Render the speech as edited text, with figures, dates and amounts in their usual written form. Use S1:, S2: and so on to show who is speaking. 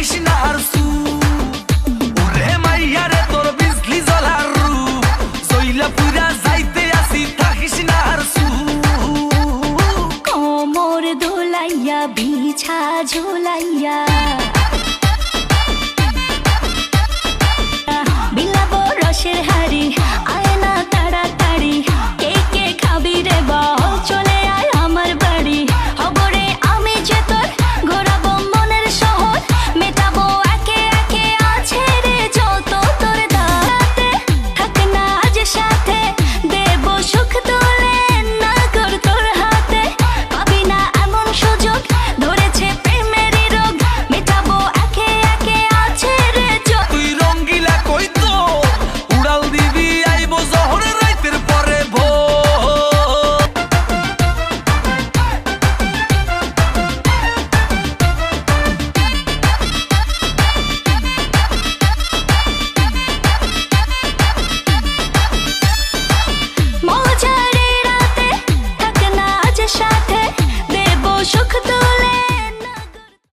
S1: থাকিস না আর সু ওরে মাইয়া রে তোর বিজলি জ্বলার রূপ জইলা পুরা যাইতে আসি থাকিস না আর সু
S2: কোমর দোলাইয়া বিছা ঝুলাইয়া বিলাবো রসের হাড়ি